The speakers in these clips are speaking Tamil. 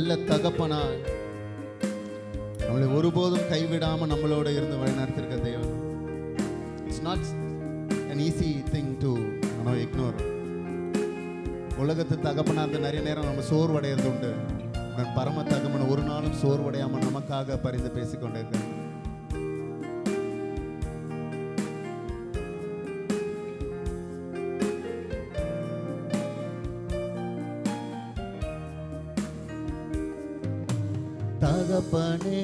நல்ல தகப்பனா நம்மளை ஒருபோதும் கைவிடாம நம்மளோட இருந்து வழிநடத்திருக்க தேவன். It's not an easy thing to ignore. உலகத்து தகப்பனா இருந்த நிறைய நேரம் நம்ம சோர்வடைகிறது உண்டு. பரம தகப்பன் ஒரு நாளும் சோர்வடையாமல் நமக்காக பரிந்து பேசிக்கொண்டே இருக்காங்க. தகப்பனே,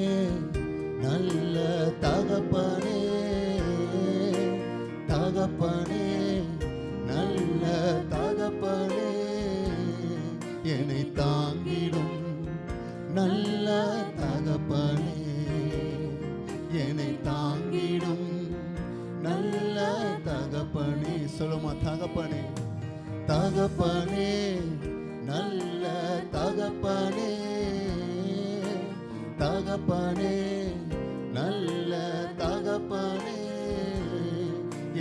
நல்ல தகப்பனே, தகப்பனே, நல்ல தகப்பனே, என்னை தாங்கிடும் நல்ல தகப்பனே, என்னை தாங்கிடும் நல்ல தகப்பனே. சொல்லுமா, தகப்பனே, தகப்பனே, நல்ல தகப்பனே, தகப்பனே, நல்ல தகப்பனே,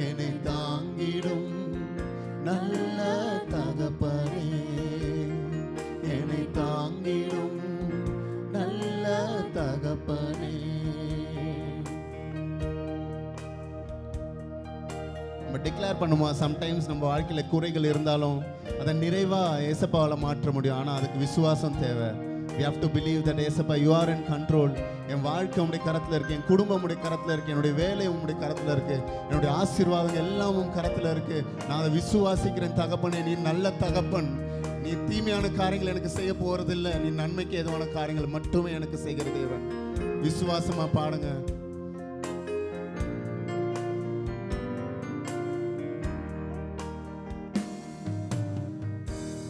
என்னை தாங்கிடும் நல்ல தகப்பனே, என்னை தாங்கிடும் நல்ல தகப்பனே. நம்ம டிக்ளேர் பண்ணுவோம். சம்டைம்ஸ் நம்ம வாழ்க்கையில குறைகள் இருந்தாலும் அதை நிறைவா ஏசப்பாவால் மாற்ற முடியும். ஆனால் அதுக்கு விசுவாசம் தேவை. We have to believe that ஏசப்பா you are in control. என் வாழ்க்கை உங்களுடைய கரத்தில் இருக்கு, என் குடும்பம் உங்களுடைய கரத்தில் இருக்கு, என்னுடைய வேலை உங்களுடைய கரத்தில் இருக்கு, என்னுடைய ஆசீர்வாதங்கள் எல்லாம் உன் கரத்தில் இருக்கு. நான் அதை விசுவாசிக்கிறேன். தகப்பனே, நீ நல்ல தகப்பன். நீ தீமையான காரியங்கள் எனக்கு செய்ய போறதில்லை. நீ நன்மைக்கு ஏதுவான காரியங்கள் மட்டுமே எனக்கு செய்கிற தேவன். விசுவாசமா பாடுங்க.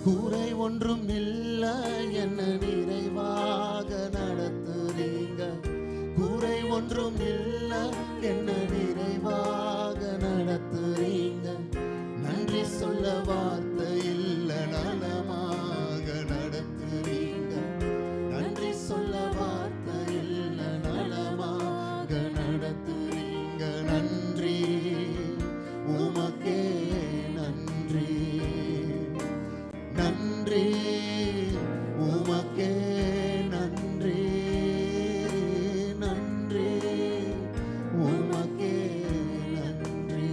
குறை ஒன்றும் இல்லை, என்ன நிறைவாக நடத்துறீங்க. குறை ஒன்றும் இல்லை, என்ன நிறைவாக நடத்துறீங்க. நன்றி சொல்ல வார்த்தை இல்லை, நலமாக நடத்துறீங்க. நன்றி சொல்ல வார்த்தை இல்லை, நலமாக நடத்துறீங்க. நன்றி உமக்கே நன்றி, நன்றி உமக்கே நன்றி, நன்றி உமக்கே நன்றி.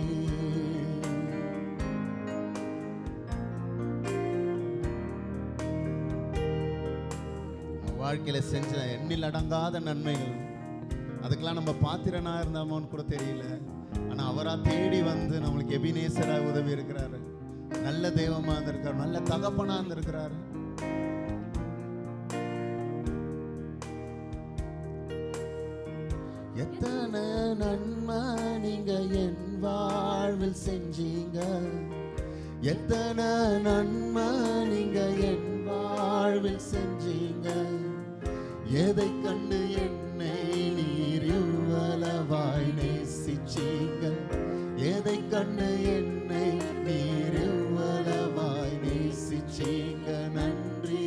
வாழ்க்கையில செஞ்ச எண்ணில் அடங்காத நன்மைகள், அதுக்கெல்லாம் நம்ம பாத்திரனா இருந்தோமோன்னு கூட தெரியல. ஆனா அவரா தேடி வந்து நம்மளுக்கு எபினேசரா உதவி இருக்கிறாரு. நல்ல தெய்வமா இருந்திருக்காரு, நல்ல தகப்பனா இருந்திருக்கிறாரு. எத்தனை நன்மை நீங்க என் வாழ்வில் செஞ்சீங்க. எத்தனை நன்மை நீங்க என் வாழ்வில் செஞ்சீங்க. எதை கண்டு என்னை நீர் இவ்வளவாய் நேசிச்சீங்க. எதை கண்டு என்னை நீர் இவ்வளவாய் நேசிச்சீங்க. நன்றி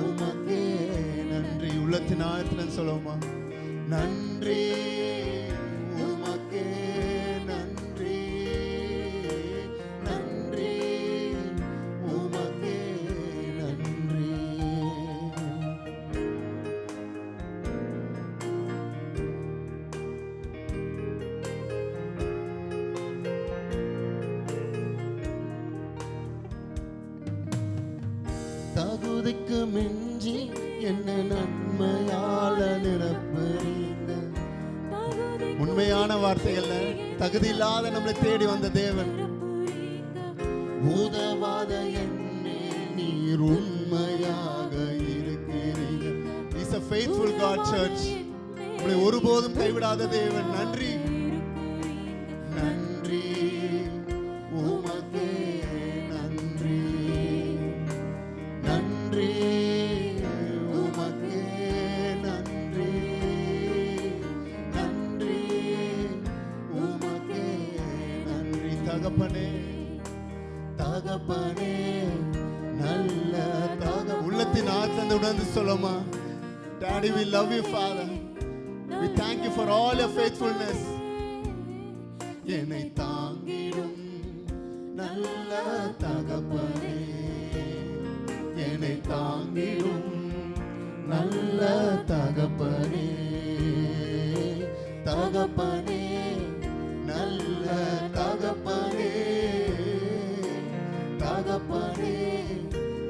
உமக்கே நன்றி. உள்ளத்தின் ஆழத்தில் சொல்லுவோமா, நன்றி உமக்கே நன்றி, நன்றி உமக்கே நன்றி. தகுதிக்கு மிஞ்சி என்ன நன்மையால நிரப்புறீங்க. உண்மையான வார்த்தைகள்ல தகுதி இல்லாத நம்மளை தேடி வந்த தேவன். உதவாத என்னை நீர் உண்மையாக இருக்கிறீங்க. He is a faithful God, church. நம்மளை ஒருபோதும் கைவிடாத தேவன். நன்றி, நன்றி உமக்கே நன்றி, நன்றி உமக்கே நன்றி, நன்றி உமக்கே நன்றி. தகப்பனே, தகப்பனே, நல்ல தகப்பனே. உள்ளத்தின் ஆழ்ந்து உணர்ந்து சொல்லுமா, Daddy, we love you, Father. We thank you for all your faithfulness. என்னை தாங்கிடும் நல்ல தகப்பனே, என்னை தாங்கிடும் நல்ல தகப்பனே, தகப்பனே, நல்ல தகப்பனே, தகப்பனே,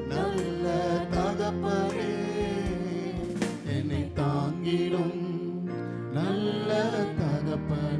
நல்ல தகப்பனே, என்னை தாங்கிடும் நல்ல தகப்பனே.